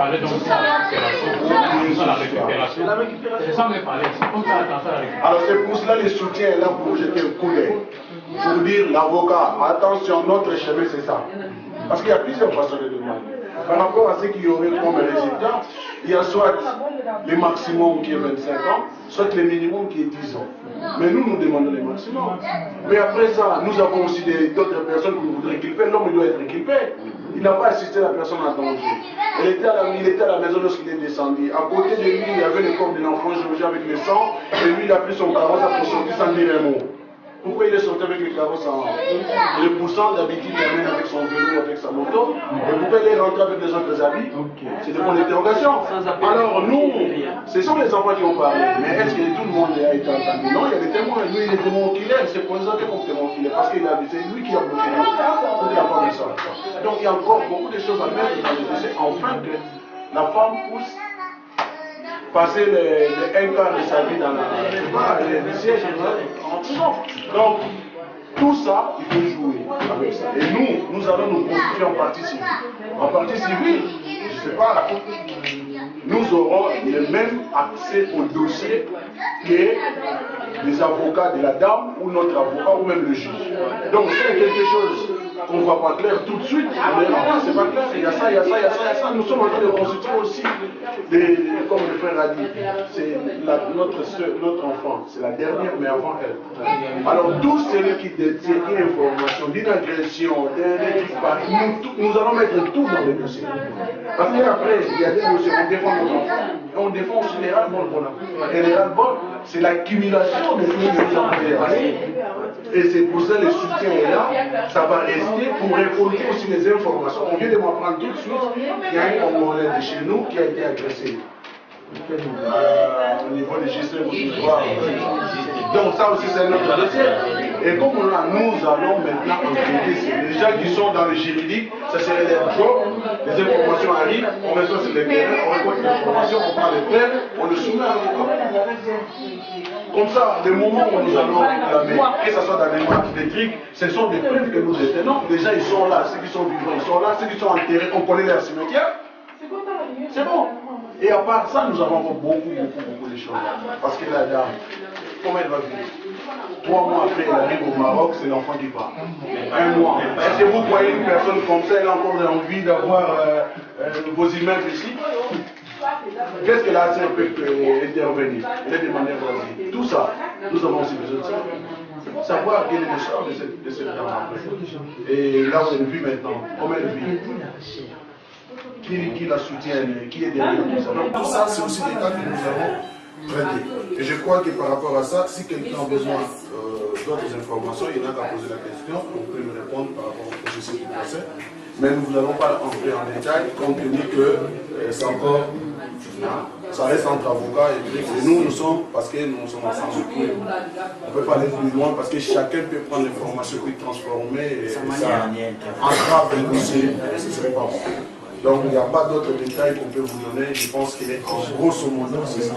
parler donc de la récupération, la récupération. C'est ça me parler, c'est comme ça attention à la récupération. Alors c'est pour cela le soutien est là pour jeter un coup d'œil. Pour dire l'avocat, attention, notre chemin c'est ça. Parce qu'il y a plusieurs façons de demander. Par rapport à ce qu'il y aurait comme résultat, il y a soit le maximum qui est 25 ans, soit le minimum qui est 10 ans. Mais nous demandons le maximum. Mais après ça, nous avons aussi d'autres personnes qui voudraient inculper. L'homme, il doit être inculpé. Il n'a pas assisté la personne en danger. Il était à la maison lorsqu'il est descendu. À côté de lui, il y avait le corps de l'enfant changé avec le sang. Et lui, il a pris son carrosse pour sortir sans dire un mot. Pourquoi il est sorti avec le carrosse en le poussant d'habitude, il amène avec son vélo, avec sa moto. Et pourquoi il est rentré avec les autres habits? C'est de mon interrogation. Alors nous, ce sont les enfants qui ont parlé. Mais est-ce que tout le monde a été entendu? Non, il y a des témoins. Lui, il est témoin oculaire. C'est pour ça qu'il est témoin oculaire. Parce que c'est lui qui a bloqué le pour qu'il a pas ça. Donc il y a encore beaucoup de choses à mettre dans le dossier. Enfin que la femme pousse passer les 1 quart de sa vie dans le siège en prison. Donc, tout ça, il faut jouer avec ça. Et nous allons nous constituer en partie civile. En partie civile, je ne sais pas, nous aurons le même accès au dossier que les avocats de la dame ou notre avocat ou même le juge. Donc, c'est quelque chose qu'on ne voit pas clair tout de suite, on est là, c'est pas clair, il y a ça, il y a ça, il y a ça, il y a ça. Nous sommes en train de constituer aussi, comme le frère a dit, c'est notre enfant, c'est la dernière, mais avant elle. Alors, tout celui qui détient une information d'une agression, d'un disparu, nous allons mettre tout dans le dossier. Parce qu'après, il y a des dossiers, on défend nos enfants, et on défend aussi les ras-le-bol. Et les ras-le-bol, c'est l'accumulation de tous les employés. Et c'est pour ça que le soutien est là, ça va rester pour récolter aussi les informations. On vient de m'apprendre tout de suite qu'il y a un Congolais de chez nous qui a été agressé. Au niveau des gestions de donc ça aussi c'est notre dossier. Et comme nous allons maintenant enquêter les gens qui sont dans le juridique, ça serait leur job, les informations arrivent, on met ça sur le terrain, on récolte l'information, on prend les plaintes, on le soumet à l'avocat. Comme ça, le moment où nous allons réclamer, que ce soit dans les marques, des trucs, ce sont des preuves que nous détenons. Les gens ils sont là, ceux qui sont vivants, ils sont là, ceux qui sont enterrés, on connaît leur cimetière. C'est bon. Et à part ça, nous avons beaucoup de choses. Parce que la dame, comment elle va vivre? 3 mois après, elle arrive au Maroc, c'est l'enfant qui part. 1 mois. Est-ce que vous voyez une personne comme ça, elle a encore envie d'avoir vos immeubles ici? Qu'est-ce que la CR peut intervenir? Elle est de manière voisine. Tout ça, nous avons aussi besoin de ça. Savoir quel est le sort de cette dame. Et là, où elle vit maintenant, comment elle vit? Qui la soutiennent, qui est derrière tout ça. Donc tout ça, c'est aussi des cas que nous avons traités. Et je crois que par rapport à ça, si quelqu'un a besoin d'autres informations, il n'a qu'à poser la question, on peut me répondre par rapport au processus du procès. Mais nous n'allons pas entrer en détail, compte tenu que c'est encore, ça reste entre avocats et nous sommes, parce que nous sommes ensemble, on ne peut pas aller plus loin, parce que chacun peut prendre l'information puis transformer, et ça entrave le dossier, et ce ne serait pas bon. Donc il n'y a pas d'autres détails qu'on peut vous donner, je pense qu'il est en grosso modo, c'est ça.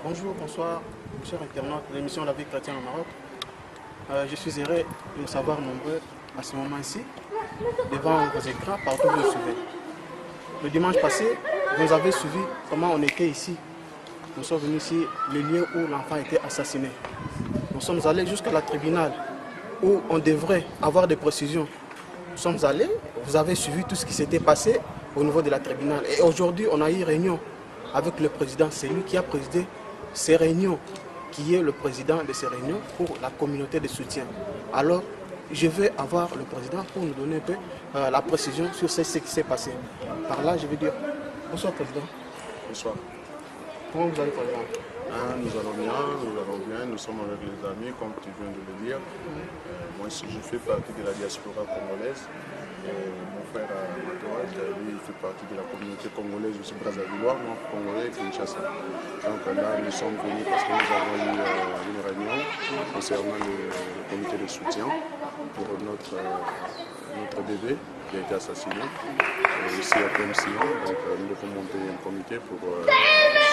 Bonjour, bonsoir, chers internautes de l'émission La vie chrétienne au Maroc. Je suis heureux de nous savoir nombreux à ce moment-ci, devant vos écrans, partout où vous suivez. Le dimanche passé, vous avez suivi comment on était ici. Nous sommes venus ici, le lieu où l'enfant était assassiné. Nous sommes allés jusqu'à la tribunal où on devrait avoir des précisions. Nous sommes allés, vous avez suivi tout ce qui s'était passé au niveau de la tribunal. Et aujourd'hui, on a eu réunion avec le président. C'est lui qui a présidé ces réunions, qui est le président de ces réunions pour la communauté de soutien. Alors, je vais avoir le président pour nous donner un peu la précision sur ce qui s'est passé. Par là, je vais dire bonsoir président. Bonsoir. Comment vous allez, président? Nous allons bien, nous sommes avec les amis, comme tu viens de le dire. Moi, je fais partie de la diaspora congolaise. Mon frère Matouaz, lui, il fait partie de la communauté congolaise, je suis Brazzavillois, moi, Congolais, Kinshasa. Donc là, nous sommes venus parce que nous avons eu une réunion concernant le comité de soutien. pour notre bébé qui a été assassiné ici à Tlemcen. Donc nous devons monter un comité pour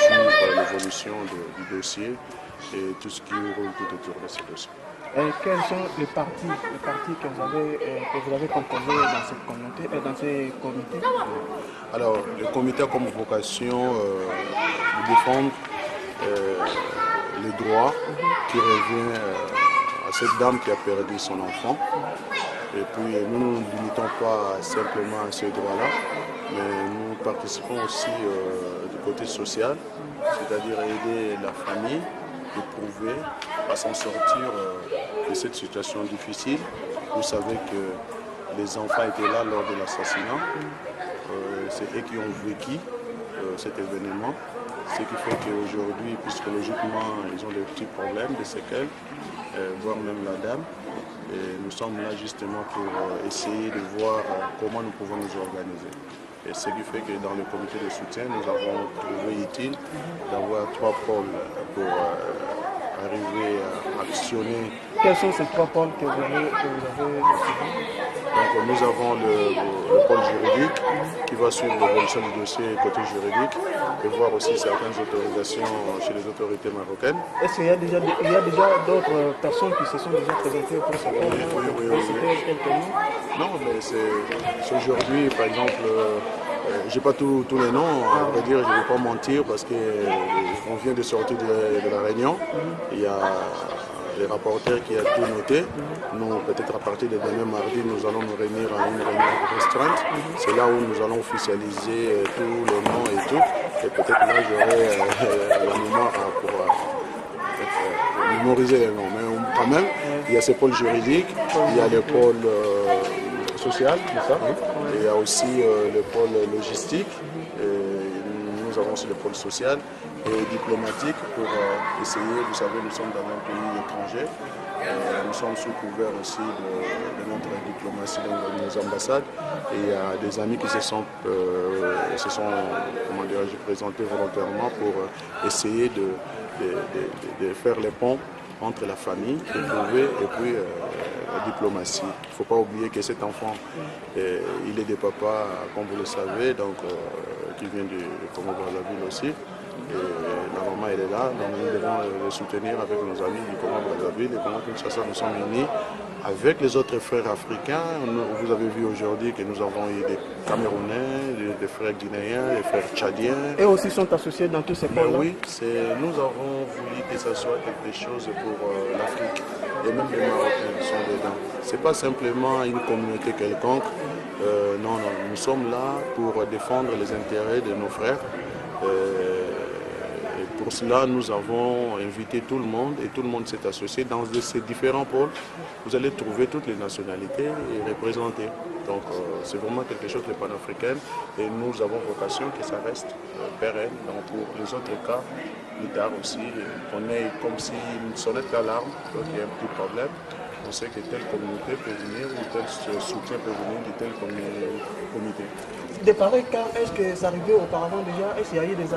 suivre l'évolution du dossier et tout ce qui roule tout autour de ce dossier. Quels sont les partis que vous avez composés dans cette communauté, dans ces comités? Alors, le comité a comme vocation de défendre les droits qui reviennent à cette dame qui a perdu son enfant. Et puis, nous ne nous limitons pas simplement à ces droits-là, mais nous participons aussi du côté social, c'est-à-dire aider la famille de prouver à s'en sortir de cette situation difficile. Vous savez que les enfants étaient là lors de l'assassinat. C'est eux qui ont vécu cet événement. Ce qui fait qu'aujourd'hui, psychologiquement, ils ont des petits problèmes, des séquelles, voire même la dame. Et nous sommes là justement pour essayer de voir comment nous pouvons nous organiser. Et ce qui fait que dans le comité de soutien, nous avons trouvé utile d'avoir 3 pôles pour arriver à actionner. Quels sont ces 3 pôles que vous avez Donc nous avons le pôle juridique qui va suivre l'évolution du dossier côté juridique et voir aussi certaines autorisations chez les autorités marocaines. Est-ce qu'il y a déjà d'autres personnes qui se sont déjà présentées pour ce pôle? Oui. Non, mais c'est aujourd'hui, par exemple, je n'ai pas tous les noms, à vrai dire, je ne vais pas mentir parce qu'on vient de sortir de la réunion. Il y a les rapporteurs qui ont tout noté. Nous, peut-être à partir de demain mardi, nous allons nous réunir à une réunion restreinte. C'est là où nous allons officialiser tous les noms et tout. Et peut-être là, j'aurai la mémoire pour mémoriser les noms. Mais quand même, il y a ces pôles juridiques, il y a le pôle social, tout ça. Et il y a aussi le pôle logistique. Nous avons aussi le pôle social et diplomatique pour essayer, vous savez, nous sommes dans un pays étranger, nous sommes sous couvert aussi de notre diplomatie dans nos ambassades et il y a des amis qui se sont comment dirais-je, présentés volontairement pour essayer de faire les ponts entre la famille, et puis la diplomatie. Il ne faut pas oublier que cet enfant, il est des papas, comme vous le savez, donc qui vient du Congo-Brazzaville aussi. Et la maman, elle est là, donc nous devons le soutenir avec nos amis du Congo-Brazzaville. Et Congo-Kinshasa, nous sommes unis avec les autres frères africains. Vous avez vu aujourd'hui que nous avons eu des Camerounais, des frères guinéens, des frères tchadiens. Et aussi sont associés dans tous ces pôles-là? Oui, nous avons voulu que ce soit quelque chose pour l'Afrique. Et même les Marocains sont dedans. Ce n'est pas simplement une communauté quelconque. Non, nous sommes là pour défendre les intérêts de nos frères. Et pour cela, nous avons invité tout le monde et tout le monde s'est associé. Dans ces différents pôles, vous allez trouver toutes les nationalités représentées. Donc c'est vraiment quelque chose de panafricain et nous avons vocation que ça reste pérenne. Donc pour les autres cas, plus tard aussi, on est comme si une sonnette d'alarme, donc il y a un petit problème. On sait que telle communauté peut venir ou tel soutien peut venir de tel comité. Des pareils cas, est-ce que ça arrivait auparavant déjà? Est-ce qu'il y a eu des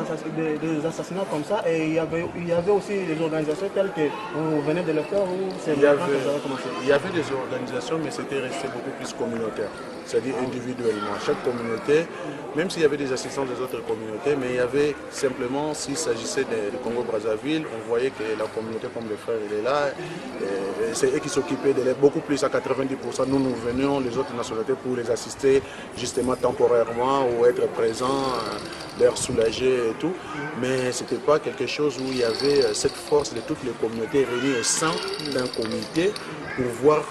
assassinats comme ça? Et il y avait aussi des organisations telles que vous venez de le faire ou c'est maintenant que ça a commencé? Il y avait des organisations, mais c'était resté beaucoup plus communautaire, c'est-à-dire individuellement. Chaque communauté, même s'il y avait des assistants des autres communautés, mais il y avait simplement, s'il s'agissait du Congo-Brazzaville, on voyait que la communauté comme le frère, il est là, c'est eux qui s'occupaient de l'aide, beaucoup plus à 90%. Nous venions, les autres nationalités, pour les assister justement temporairement ou être présents, l'air soulagé et tout. Mais ce n'était pas quelque chose où il y avait cette force de toutes les communautés réunies au sein d'un comité pour voir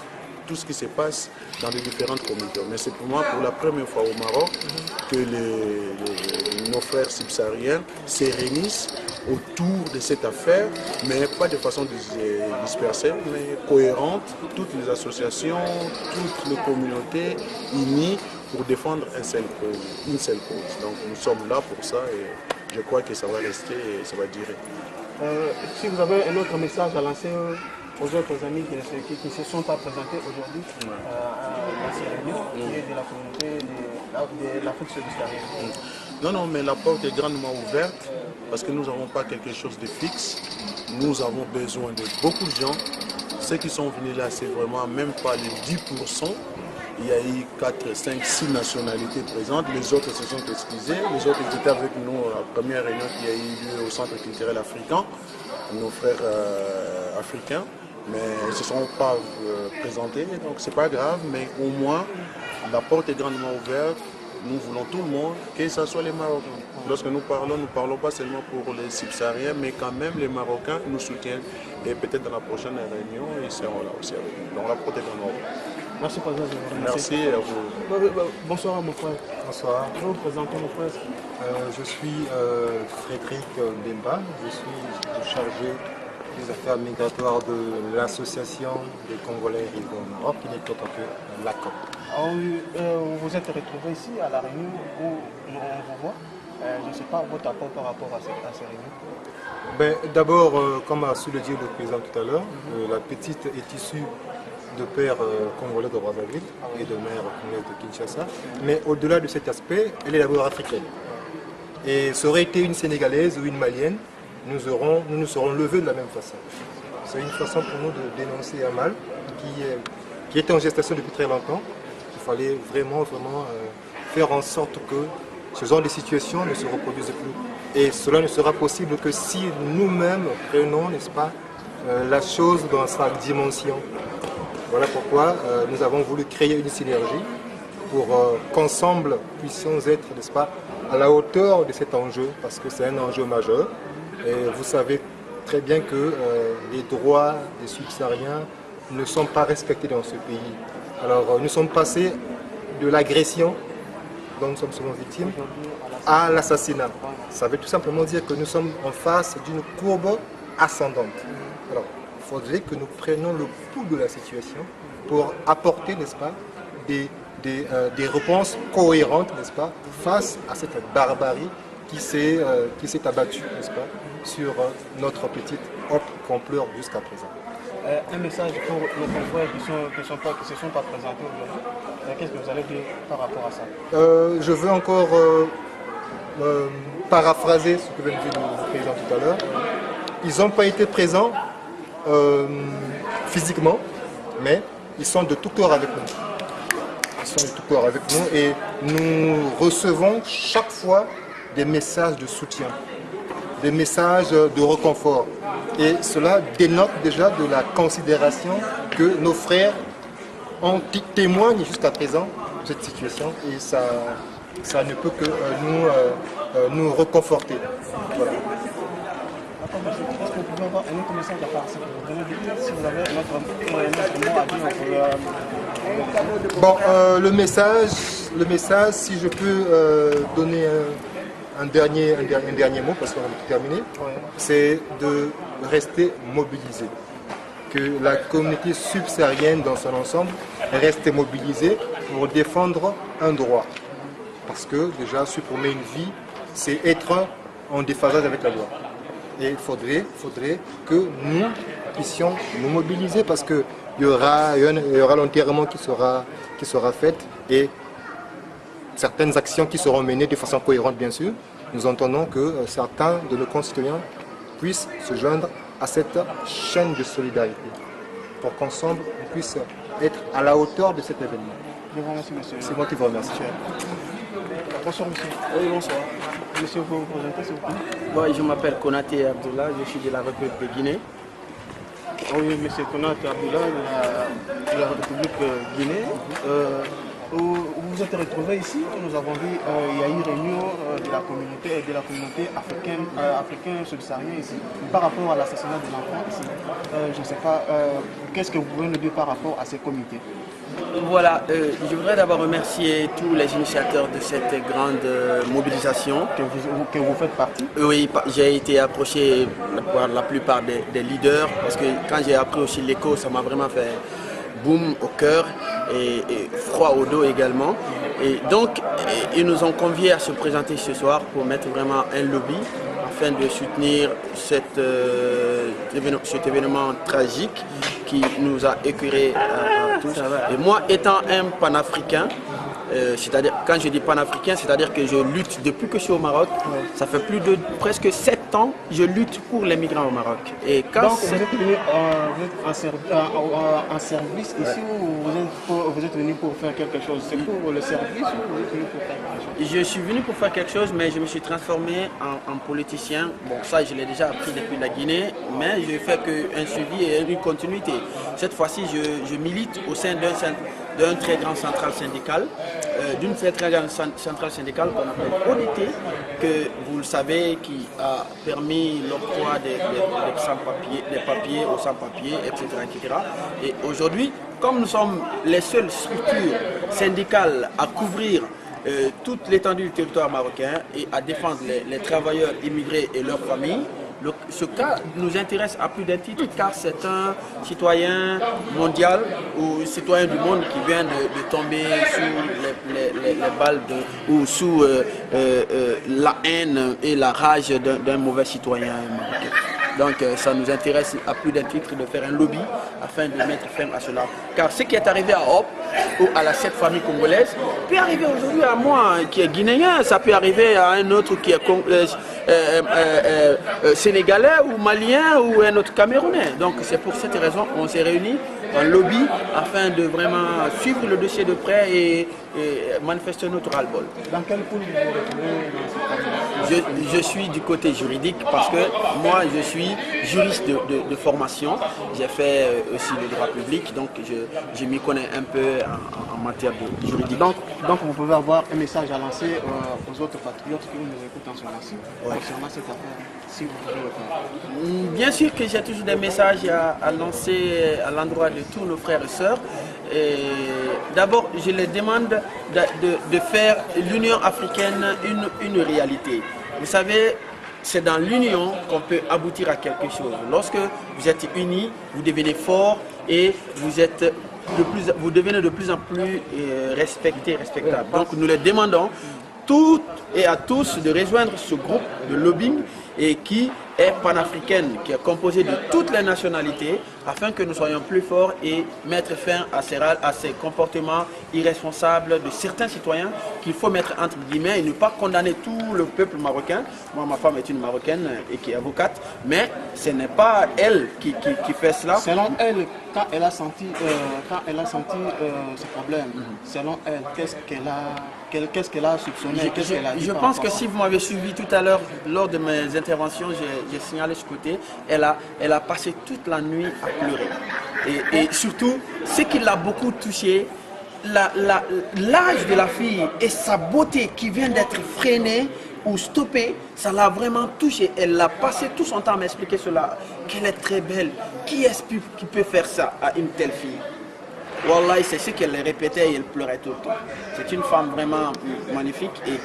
tout ce qui se passe dans les différentes communautés. Mais c'est pour moi, pour la première fois au Maroc, que nos frères subsahariens se réunissent autour de cette affaire, mais pas de façon dispersée, mais cohérente, toutes les associations, toutes les communautés unies pour défendre une seule cause. Donc nous sommes là pour ça et je crois que ça va rester et ça va durer. Si vous avez un autre message à lancer aux autres amis qui ne se sont pas présentés aujourd'hui dans ces réunions, qui est de la communauté de l'Afrique subsaharienne. Non, mais la porte est grandement ouverte parce que nous n'avons pas quelque chose de fixe. Nous avons besoin de beaucoup de gens. ceux qui sont venus là, c'est vraiment même pas les 10%. Il y a eu 4, 5, 6 nationalités présentes. Les autres se sont excusés. Les autres étaient avec nous à la première réunion qui a eu lieu au Centre culturel africain, nos frères africains. Mais ils ne se sont pas présentés, donc c'est pas grave. Mais au moins, la porte est grandement ouverte. Nous voulons tout le monde, que ce soit les Marocains. Lorsque nous parlons pas seulement pour les subsahariens, mais quand même les Marocains nous soutiennent. Et peut-être dans la prochaine réunion, ils seront là aussi avec nous. Donc la porte est grandement ouverte. Merci, Président. Merci à vous. Bonsoir, mon frère. Bonsoir. Je vais vous présenter mon frère. Je suis Frédéric Bemba. Je suis chargé des affaires migratoires de l'association des Congolais arrivés au Maroc, qui n'est autre que l'ACOP. Vous vous êtes retrouvé ici à la réunion où on vous voit. Je ne sais pas votre apport par rapport à ces réunions. D'abord, comme a su le dire le président tout à l'heure, la petite est issue de père congolais de Brazzaville et de mère congolaise de Kinshasa. Mais au-delà de cet aspect, elle est d'abord africaine. Et ça aurait été une Sénégalaise ou une Malienne, nous nous serons levés de la même façon. C'est une façon pour nous de dénoncer un mal qui était en gestation depuis très longtemps. Il fallait vraiment faire en sorte que ce genre de situation ne se reproduise plus. Et cela ne sera possible que si nous-mêmes prenons, n'est-ce pas, la chose dans sa dimension. Voilà pourquoi nous avons voulu créer une synergie pour qu'ensemble puissions être, n'est-ce pas, à la hauteur de cet enjeu, parce que c'est un enjeu majeur. Et vous savez très bien que les droits des subsahariens ne sont pas respectés dans ce pays. Alors nous sommes passés de l'agression dont nous sommes souvent victimes à l'assassinat. Ça veut tout simplement dire que nous sommes en face d'une courbe ascendante. Alors, il faudrait que nous prenions le pouls de la situation pour apporter, n'est-ce pas, des réponses cohérentes, n'est-ce pas, face à cette barbarie qui s'est abattue, n'est-ce pas, sur notre petite Europe qu'on pleure jusqu'à présent. Un message pour nos confrères qui ne se sont pas présentés aujourd'hui. Qu'est-ce que vous allez dire par rapport à ça? Je veux encore paraphraser ce que vient de dire le président tout à l'heure. Ils n'ont pas été présents physiquement, mais ils sont de tout cœur avec nous. Ils sont de tout cœur avec nous et nous recevons chaque fois des messages de soutien, des messages de réconfort. Et cela dénote déjà de la considération que nos frères témoignent jusqu'à présent de cette situation et ça ne peut que nous reconforter. Voilà. Est-ce que vous pouvez avoir un autre message à part ce que vous venez de dire? Si vous avez un autre mot à dire, bon, le message, si je peux donner un dernier mot, parce qu'on a tout terminé, c'est de rester mobilisé. Que la communauté subsaharienne dans son ensemble reste mobilisée pour défendre un droit. Parce que déjà, supprimer une vie, c'est être en déphasage avec la loi. Et il faudrait que nous puissions nous mobiliser parce qu'il y aura l'enterrement qui sera fait et certaines actions qui seront menées de façon cohérente, bien sûr. Nous entendons que certains de nos concitoyens puissent se joindre à cette chaîne de solidarité pour qu'ensemble on puisse être à la hauteur de cet événement. Je vous remercie, monsieur. C'est moi qui vous remercie. Bonsoir, monsieur. Oui, bonsoir. Monsieur, vous vous présentez, s'il vous plaît? Bon, je m'appelle Konaté Abdullah, je suis de la République de Guinée. Oui, monsieur Konaté Abdullah, de la République de Guinée. Vous vous êtes retrouvé ici, nous avons vu il y a eu une réunion de la communauté africaine subsaharienne ici, par rapport à l'assassinat des enfants ici. Je ne sais pas, qu'est-ce que vous pouvez nous dire par rapport à ces comités? Voilà, je voudrais d'abord remercier tous les initiateurs de cette grande mobilisation. Que vous faites partie? Oui, j'ai été approché par la plupart des leaders, parce que quand j'ai appris aussi l'écho, ça m'a vraiment fait boum au cœur et froid au dos également. Et donc, ils nous ont conviés à se présenter ce soir pour mettre vraiment un lobby afin de soutenir cet événement tragique qui nous a écœurés à tous. Et moi, étant un panafricain, c'est-à-dire, quand je dis panafricain, c'est-à-dire que je lutte depuis que je suis au Maroc. Ça fait plus de presque 7 ans, je lutte pour les migrants au Maroc. Et quand donc vous êtes venu en service ici ou vous êtes venu pour faire quelque chose? C'est pour le service ou vous êtes venu pour faire quelque chose? Je suis venu pour faire quelque chose, mais je me suis transformé en politicien. Bon, ça, je l'ai déjà appris depuis la Guinée, mais je fais qu'un suivi et une continuité. Cette fois-ci, je milite au sein d'un très grand central syndical, d'une très grande centrale syndicale qu'on appelle ODT, que vous le savez, qui a permis l'octroi des papiers aux sans-papiers, etc., etc. Et aujourd'hui, comme nous sommes les seules structures syndicales à couvrir toute l'étendue du territoire marocain et à défendre les travailleurs immigrés et leurs familles, ce cas nous intéresse à plus d'un titre car c'est un citoyen mondial ou citoyen du monde qui vient de tomber sous les balles ou sous la haine et la rage d'un mauvais citoyen marocain. Donc ça nous intéresse à plus d'un titre de faire un lobby afin de mettre fin à cela. Car ce qui est arrivé à Hop ou à cette famille congolaise peut arriver aujourd'hui à moi qui est guinéen, ça peut arriver à un autre qui est sénégalais ou malien ou un autre camerounais. Donc c'est pour cette raison qu'on s'est réunis en lobby afin de vraiment suivre le dossier de près et manifester notre ras-le-bol. Dans quel pool vous vous retrouvez dans cette famille? Je suis du côté juridique parce que moi je suis juriste de formation. J'ai fait aussi le droit public, donc je m'y connais un peu en matière de juridique. Donc vous pouvez avoir un message à lancer aux autres patriotes qui nous écoutent en ce moment-ci concernant cette affaire, si vous pouvez le faire. Bien sûr que j'ai toujours des messages à lancer à l'endroit de tous nos frères et sœurs. D'abord, je les demande de faire l'Union africaine une réalité. Vous savez, c'est dans l'union qu'on peut aboutir à quelque chose. Lorsque vous êtes unis, vous devenez forts et vous devenez de plus en plus respectable. Donc nous les demandons toutes et à tous de rejoindre ce groupe de lobbying et qui est panafricaine, qui est composée de toutes les nationalités, afin que nous soyons plus forts et mettre fin à ces comportements irresponsables de certains citoyens qu'il faut mettre entre guillemets et ne pas condamner tout le peuple marocain. Moi, ma femme est une Marocaine et qui est avocate, mais ce n'est pas elle qui fait cela. Selon elle, quand elle a senti ce problème, selon elle, qu'est-ce qu'elle a soupçonné? Je pense que si vous m'avez suivi tout à l'heure lors de mes interventions, j'ai signalé ce côté, elle a passé toute la nuit à pleurer. Et surtout, ce qui l'a beaucoup touché, l'âge de la fille et sa beauté qui vient d'être freinée ou stoppée, ça l'a vraiment touché. Elle a passé tout son temps à m'expliquer cela, qu'elle est très belle. Qui est-ce qui peut faire ça à une telle fille? Wallah, c'est ce qu'elle répétait et elle pleurait tout le temps. C'est une femme vraiment magnifique et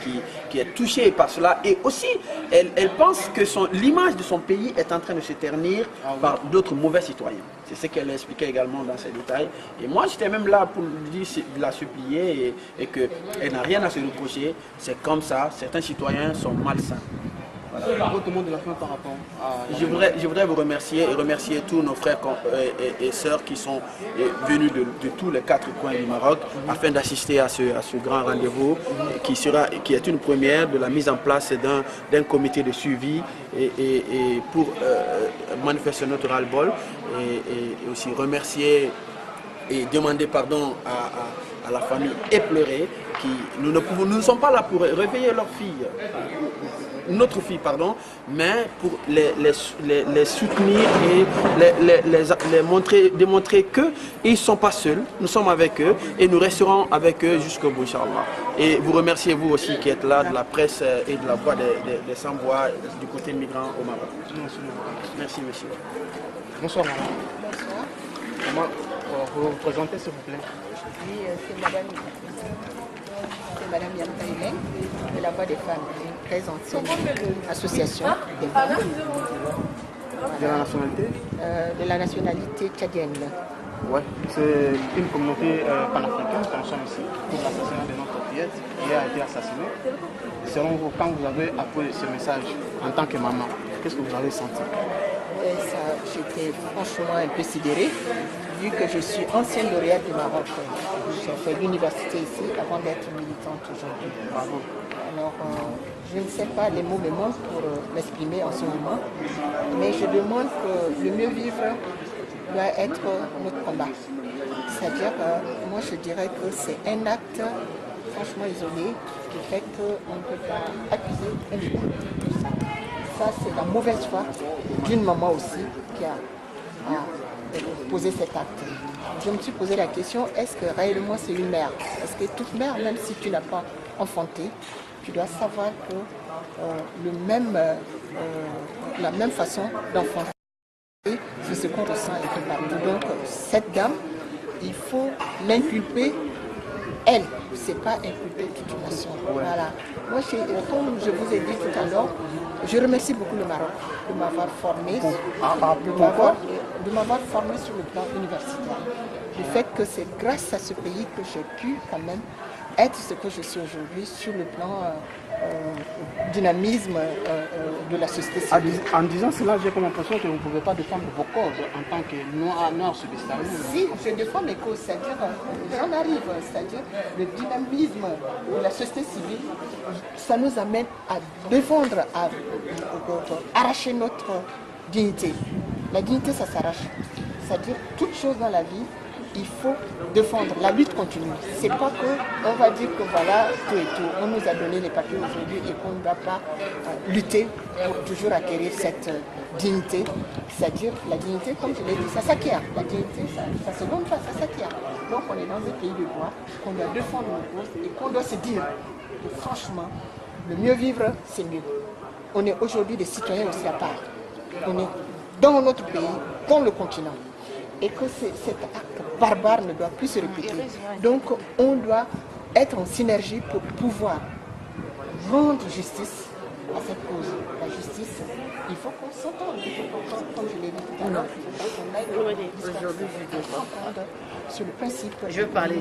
qui est touchée par cela. Et aussi, elle pense que l'image de son pays est en train de se ternir par d'autres mauvais citoyens. C'est ce qu'elle expliquait également dans ses détails. Et moi, j'étais même là pour lui dire, de la supplier et qu'elle n'a rien à se reprocher. C'est comme ça, certains citoyens sont malsains. Voilà. Votre mot de la fin par rapport à... Je voudrais vous remercier et remercier tous nos frères et sœurs qui sont venus de tous les 4 coins du Maroc afin d'assister à ce grand rendez-vous qui est une première de la mise en place d'un comité de suivi et pour manifester notre ras-le-bol et aussi remercier et demander pardon à la famille éplorée nous ne sommes pas là pour réveiller leur fille. Notre fille, pardon, mais pour les soutenir et démontrer qu'ils ne sont pas seuls, nous sommes avec eux et nous resterons avec eux jusqu'au bout, Inch'Allah. Et vous remerciez vous aussi qui êtes là, de la presse et de la voix des sans-voix du côté migrant au Maroc. Merci, monsieur. Bonsoir, madame. Bonsoir. Comment vous vous présentez, s'il vous plaît? Oui, c'est Madame Yantaïlen de la Voix des femmes, une très ancienne association des femmes. De la nationalité? De la nationalité tchadienne. Oui, c'est une communauté panafricaine que nous sommes ici pour l'assassinat de notre fillette qui a été assassinée. Selon vous, quand vous avez appris ce message en tant que maman, qu'est-ce que vous avez senti? J'étais franchement un peu sidérée vu que je suis ancienne lauréate du Maroc. J'ai fait l'université ici avant d'être militante aujourd'hui. Bravo. Alors, je ne sais pas, les mots me manquent pour m'exprimer en ce moment, mais je demande que le mieux vivre doit être notre combat. C'est-à-dire, moi je dirais que c'est un acte franchement isolé qui fait qu'on ne peut pas accuser un État. Ça, c'est la mauvaise foi d'une maman aussi qui a posé cet acte. Je me suis posé la question, est-ce que réellement c'est une mère? Parce que toute mère, même si tu n'as pas enfanté, tu dois savoir que la même façon d'enfanter, c'est ce qu'on ressent un peu partout. Donc cette dame, il faut l'inculper, elle, c'est pas inculper toute une nation. Voilà. Moi, comme je vous ai dit tout à l'heure, je remercie beaucoup le Maroc de m'avoir formé, de m'avoir formé sur le plan universitaire. Le fait que c'est grâce à ce pays que j'ai pu quand même être ce que je suis aujourd'hui sur le plan dynamisme de la société civile. En disant cela, j'ai comme l'impression que vous ne pouvez pas défendre vos causes en tant que noir subsistant. Si, je défends mes causes, c'est-à-dire, j'en arrive, c'est-à-dire le dynamisme de la société civile, ça nous amène à défendre, à arracher notre dignité. La dignité, ça s'arrache. C'est-à-dire, toute chose dans la vie, il faut défendre. La lutte continue. C'est pas que on va dire que voilà, tout et tout. On nous a donné les papiers aujourd'hui et qu'on ne va pas lutter pour toujours acquérir cette dignité. C'est-à-dire, la dignité, comme je l'ai dit, ça s'acquiert. La dignité, ça se donne pas, ça s'acquiert. Donc on est dans un pays de droit, qu'on doit défendre nos causes et qu'on doit se dire que franchement, le mieux vivre, c'est mieux. On est aujourd'hui des citoyens aussi à part. On est dans notre pays, dans le continent. Et que cet acte barbare ne doit plus se répéter. Donc on doit être en synergie pour pouvoir rendre justice à cette cause. La justice, il faut qu'on s'entende, comme je l'ai dit tout à l'heure. Aujourd'hui, je défends sur le principe. Je veux parler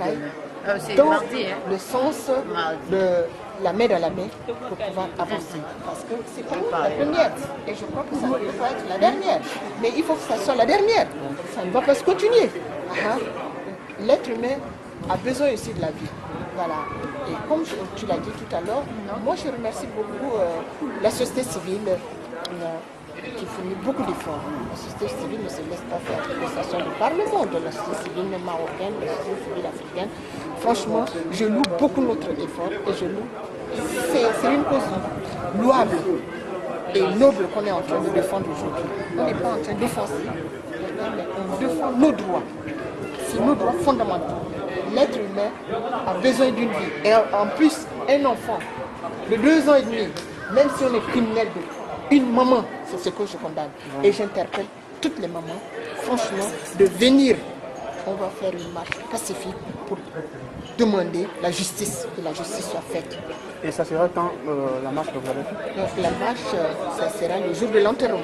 dans le sens de la main dans la main pour pouvoir avancer. Parce que c'est pas la première. Et je crois que ça ne peut pas être la dernière. Mais il faut que ça soit la dernière. Ça ne va pas se continuer. L'être humain a besoin aussi de la vie. Voilà. Et comme tu l'as dit tout à l'heure, moi je remercie beaucoup la société civile qui fournit beaucoup d'efforts. La société civile ne se laisse pas faire que ça soit de par le monde, la société civile marocaine, la société civile africaine. Franchement, je loue beaucoup notre effort et je loue. C'est une cause louable et noble qu'on est en train de défendre aujourd'hui. On n'est pas en train d'offenser, mais on défend nos droits. C'est nos droits fondamentaux. L'être humain a besoin d'une vie. Et en plus, un enfant de 2 ans et demi, même si on est criminel, une maman, c'est ce que je condamne. Et j'interpelle toutes les mamans, franchement, de venir. On va faire une marche pacifique pour demander la justice, que la justice soit faite. Et ça sera quand la marche que vous avez faite? Donc la marche, ça sera le jour de l'enterrement.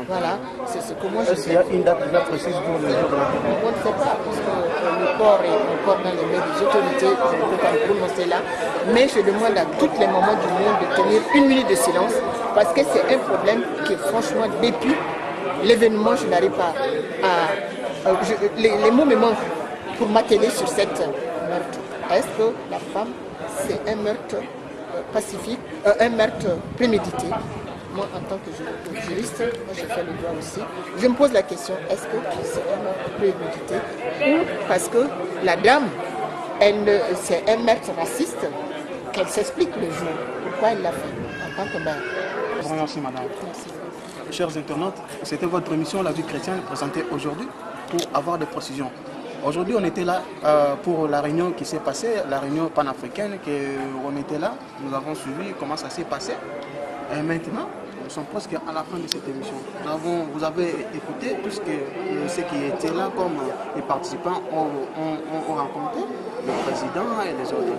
Voilà, c'est ce que moi je sais. Est-ce qu'il y a une date déjà précise pour le jour de l'enterrement? On ne sait pas, parce que le corps est encore dans les mains des autorités, je ne peux pas me prononcer là. Mais je demande à toutes les mamans du monde de tenir 1 minute de silence, parce que c'est un problème qui, franchement, depuis l'événement, je n'arrive pas à... les mots me manquent pour m'atteler sur cette meurtre. Est-ce que la femme, c'est un meurtre pacifique, un meurtre prémédité? Moi, en tant que juriste, moi j'ai fait le droit aussi. Je me pose la question, est-ce que c'est un meurtre prémédité ou parce que la dame, c'est un meurtre raciste qu'elle s'explique le jour. Pourquoi elle l'a fait en tant que mère? Merci madame. Merci. Chers internautes, c'était votre émission La Vie chrétienne présentée aujourd'hui pour avoir des précisions. Aujourd'hui, on était là pour la réunion qui s'est passée, la réunion panafricaine, on était là, nous avons suivi comment ça s'est passé. Et maintenant, nous sommes presque à la fin de cette émission. Vous avez écouté tout ceux qui étaient là comme les participants ont rencontré, le président et les autres.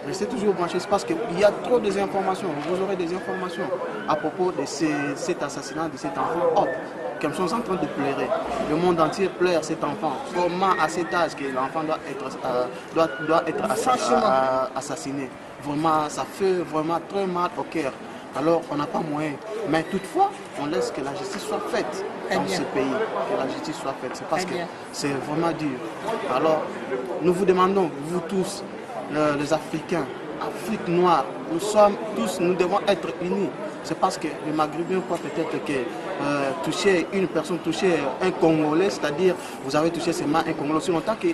Restez toujours branchés parce qu'il y a trop de informations. Vous aurez des informations à propos de cet assassinat de cet enfant. Hop, comme sont en train de pleurer. Le monde entier pleure cet enfant. Comment à cet âge que l'enfant doit être assassiné. Vraiment, ça fait vraiment très mal au cœur. Alors, on n'a pas moyen. Mais toutefois, on laisse que la justice soit faite dans ce pays, que la justice soit faite. C'est parce que c'est vraiment dur. Alors, nous vous demandons, vous tous, les Africains, Afrique noire, nous devons être unis. C'est parce que les Maghrébins croient peut-être que toucher une personne, toucher un Congolais, c'est-à-dire vous avez touché seulement un Congolais, aussi longtemps que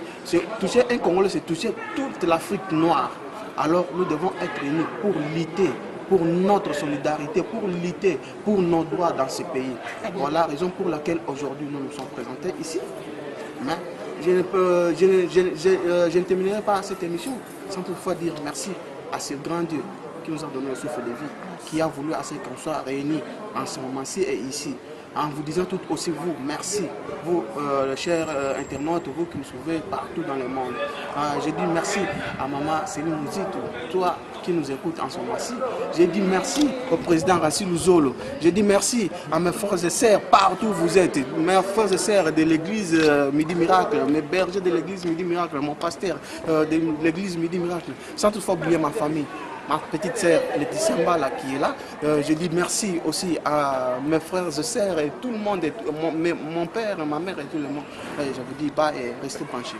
toucher un Congolais, c'est toucher toute l'Afrique noire. Alors nous devons être unis pour lutter pour notre solidarité, pour lutter pour nos droits dans ce pays. Voilà la raison pour laquelle aujourd'hui nous nous sommes présentés ici. Mais je ne terminerai pas cette émission sans toutefois dire merci à ce grand Dieu qui nous a donné le souffle de vie, qui a voulu à ce qu'on soit réunis en ce moment-ci et ici. En vous disant tout aussi vous, merci, vous, chers internautes, vous qui nous suivez partout dans le monde. Je dis merci à maman Céline Mouzito, toi qui nous écoutes en ce moment-ci. Je dis merci au président Rassile Zolo. Je dis merci à mes frères et sœurs partout où vous êtes, mes frères et sœurs de l'église Midi Miracle, mes bergers de l'église Midi Miracle, mon pasteur de l'église Midi Miracle, sans toutefois oublier ma famille. Ma petite sœur Laetitia Mbala qui est là. Je dis merci aussi à mes frères et sœurs et tout le monde, mon père, ma mère et tout le monde. Je vous dis bye et restez branchés.